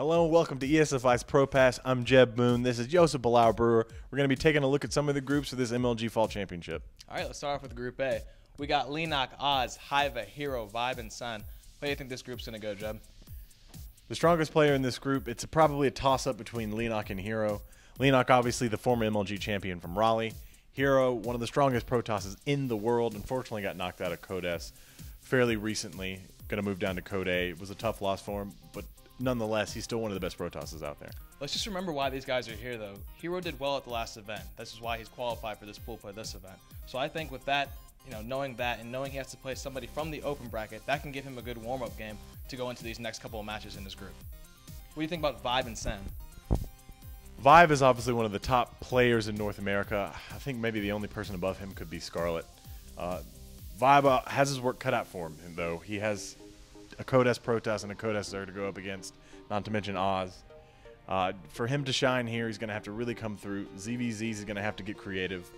Hello and welcome to ESFI's Pro Pass. I'm Jeb Boone. This is Yosef Bruer. We're going to be taking a look at some of the groups for this MLG Fall Championship. All right, let's start off with Group A. We got Lenok, Oz, Hiva, Hero, Vibe, and Sun. What do you think this group's going to go, Jeb? The strongest player in this group, it's probably a toss-up between Lenok and Hero. Lenok, obviously the former MLG champion from Raleigh. Hero, one of the strongest Protosses in the world, unfortunately got knocked out of Code S fairly recently. Going to move down to Code A. It was a tough loss for him, but nonetheless, he's still one of the best Protosses out there. Let's just remember why these guys are here, though. Hero did well at the last event. This is why he's qualified for this pool play this event. So I think with that, knowing that and knowing he has to play somebody from the open bracket, that can give him a good warm-up game to go into these next couple of matches in this group. What do you think about Vibe and Sen? Vibe is obviously one of the top players in North America. I think maybe the only person above him could be Scarlet. Vibe has his work cut out for him, though. He has a Code S Protoss and a Code S Zerg to go up against, not to mention Oz. For him to shine here, he's going to have to really come through. ZVZs is going to have to get creative.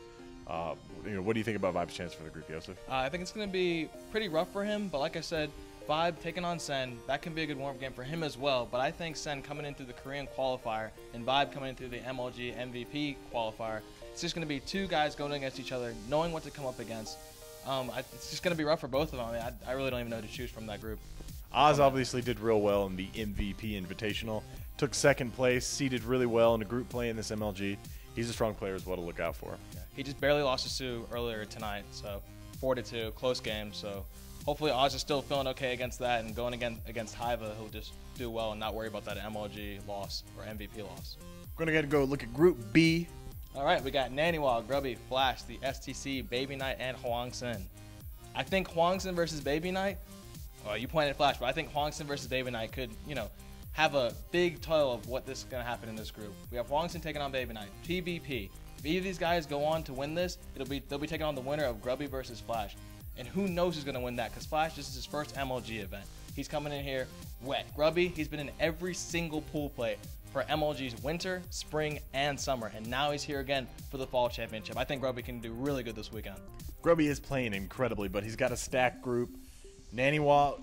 What do you think about Vibe's chance for the group, Yosef? I think it's going to be pretty rough for him, but like I said, Vibe taking on Sen, that can be a good warm-up game for him as well. But I think Sen coming in through the Korean qualifier and Vibe coming in through the MLG MVP qualifier, it's just going to be two guys going against each other, knowing what to come up against. It's just going to be rough for both of them. I mean, I really don't even know who to choose from that group. Oz obviously did real well in the MVP Invitational. Took second place, seeded really well in a group play in this MLG. He's a strong player as well to look out for. Yeah, he just barely lost to Sue earlier tonight, so 4-2, close game. So hopefully Oz is still feeling okay against that, and going again against Hiva, he'll just do well and not worry about that MLG loss or MVP loss. We're going to go look at Group B. All right, we got Naniwal, Grubby, Flash, the STC, Baby Knight, and Huang Sin. I think Huang Sin versus Baby Knight, well, you pointed at Flash, but I think Huang Sin versus Baby Knight could, have a big tell of what is going to happen in this group. We have Huang Sin taking on Baby Knight, PvP. If either of these guys go on to win this, they'll be taking on the winner of Grubby versus Flash. And who knows who's going to win that, because Flash, this is his first MLG event. He's coming in here wet. Grubby, he's been in every single pool play for MLG's winter, spring, and summer, and now he's here again for the fall championship. I think Grubby can do really good this weekend. Grubby is playing incredibly, but he's got a stacked group. Naniwal,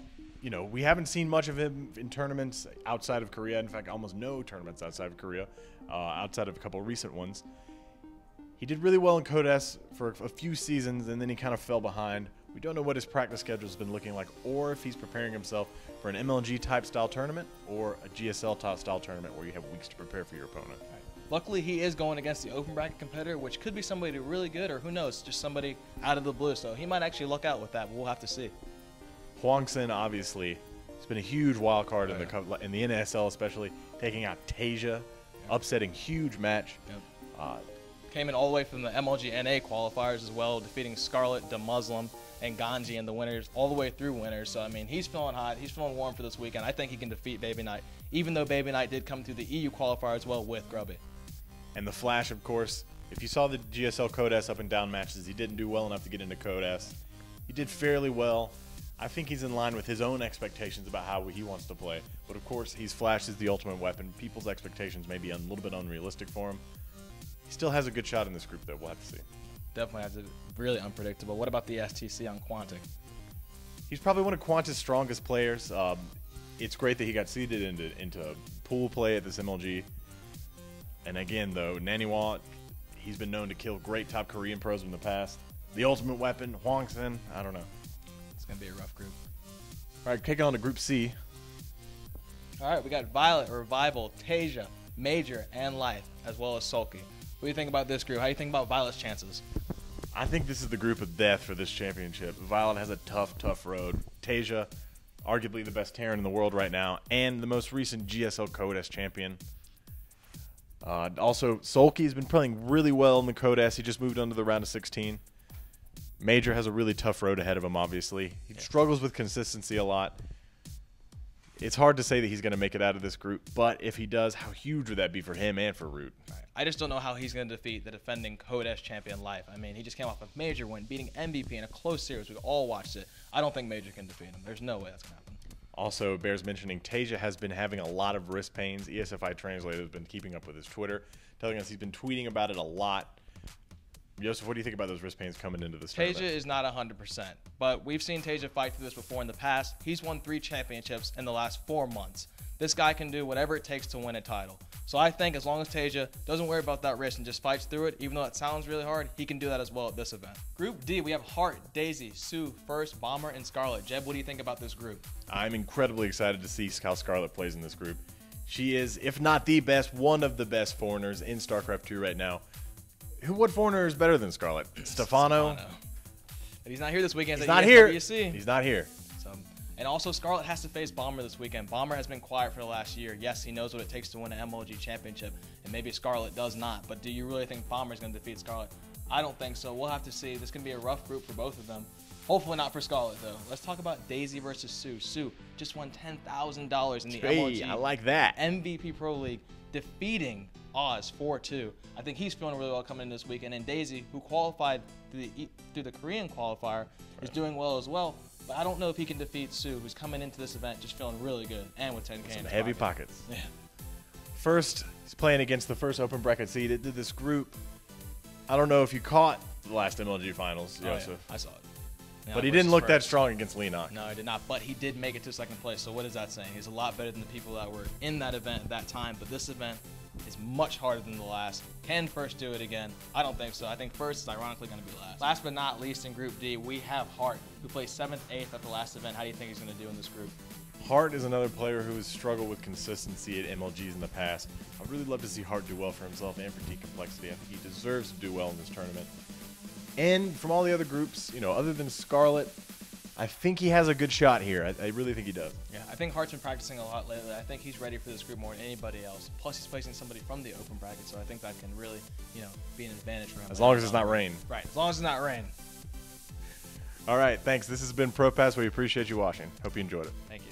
we haven't seen much of him in tournaments outside of Korea. In fact, almost no tournaments outside of Korea, outside of a couple recent ones. He did really well in Code S for a few seasons, and then he kind of fell behind. We don't know what his practice schedule has been looking like, or if he's preparing himself for an MLG-type style tournament or a GSL-type style tournament where you have weeks to prepare for your opponent. Right. Luckily, he is going against the open bracket competitor, which could be somebody really good, or who knows, just somebody out of the blue. So he might actually luck out with that. We'll have to see. Huang Sin, obviously, has been a huge wild card in the NSL, especially taking out Tasia, upsetting huge match. Yep. Came in all the way from the MLG NA qualifiers as well, defeating Scarlet, the Muslim, and Ganji in the winners, all the way through winners. So, I mean, he's feeling hot. He's feeling warm for this weekend. I think he can defeat Baby Knight, even though Baby Knight did come through the EU qualifier as well with Grubby. And the Flash, of course, if you saw the GSL Code S up and down matches, he didn't do well enough to get into Code S. He did fairly well. I think he's in line with his own expectations about how he wants to play. But, of course, he's Flash is the ultimate weapon. People's expectations may be a little bit unrealistic for him. He still has a good shot in this group, though. We'll have to see. Definitely has it really unpredictable. What about the STC on Quantic? He's probably one of Quantic's strongest players. It's great that he got seeded into pool play at this MLG. And again, though, Naniwal, he's been known to kill great top Korean pros in the past. The ultimate weapon, Huang Sin, I don't know. It's going to be a rough group. All right, kicking on to Group C. All right, we got Violet, Revival, Tasia, Major, and Life, as well as Sulky. What do you think about this group? How do you think about Violet's chances? I think this is the group of death for this championship. Violet has a tough road. Tasia, arguably the best Terran in the world right now, and the most recent GSL Code S champion. Also, Sulky has been playing really well in the Code S. He just moved on to the round of 16. Major has a really tough road ahead of him, obviously. He struggles with consistency a lot. It's hard to say that he's going to make it out of this group, but if he does, how huge would that be for him and for Root? Right. I just don't know how he's going to defeat the defending Code S champion Life. I mean, he just came off a major win, beating MVP in a close series. We all watched it. I don't think Major can defeat him. There's no way that's going to happen. Also, bears mentioning, Tasia has been having a lot of wrist pains. ESFI Translator has been keeping up with his Twitter, telling us he's been tweeting about it a lot. Yosef, what do you think about those wrist pains coming into this tournament? Tasia is not 100%, but we've seen Tasia fight through this before in the past. He's won 3 championships in the last 4 months. This guy can do whatever it takes to win a title. So I think as long as Tasia doesn't worry about that risk and just fights through it, even though it sounds really hard, he can do that as well at this event. Group D, we have Hart, Daisy, Sue, First, Bomber, and Scarlet. Jeb, what do you think about this group? I'm incredibly excited to see how Scarlet plays in this group. She is, if not the best, one of the best foreigners in StarCraft 2 right now. What foreigner is better than Scarlet? Stefano? But he's not here this weekend. He's not here. ESFI. He's not here. And also, Scarlet has to face Bomber this weekend. Bomber has been quiet for the last year. Yes, he knows what it takes to win an MLG championship, and maybe Scarlet does not. But do you really think Bomber is going to defeat Scarlet? I don't think so. We'll have to see. This is going to be a rough group for both of them. Hopefully not for Scarlet, though. Let's talk about Daisy versus Sue. Sue just won $10,000 in the MLG I like that. MVP Pro League, defeating Oz 4-2. I think he's feeling really well coming in this weekend. And Daisy, who qualified through the Korean qualifier, is doing well as well. But I don't know if he can defeat Sue, who's coming into this event just feeling really good and with 10K in his heavy pockets. Yeah. First, he's playing against the first open bracket seed. It did this group. I don't know if you caught the last MLG finals, Yosef. Yeah, I saw it. Yeah, but he didn't look that strong against Leonok. No, he did not. But he did make it to second place. So what is that saying? He's a lot better than the people that were in that event at that time. But this event is much harder than the last. Can First do it again? I don't think so. I think First is ironically going to be last. Last but not least in Group D, we have Hart, who placed 7th, 8th at the last event. How do you think he's going to do in this group? Hart is another player who has struggled with consistency at MLGs in the past. I'd really love to see Hart do well for himself and for D-Complexity. I think he deserves to do well in this tournament. And from all the other groups, you know, other than Scarlet, I think he has a good shot here. I really think he does. Yeah, I think Hart's been practicing a lot lately. I think he's ready for this group more than anybody else. Plus, he's facing somebody from the open bracket, so I think that can really, you know, be an advantage for him. As long as it's not rain. Right, as long as it's not rain. All right, thanks. This has been Pro Pass. We appreciate you watching. Hope you enjoyed it. Thank you.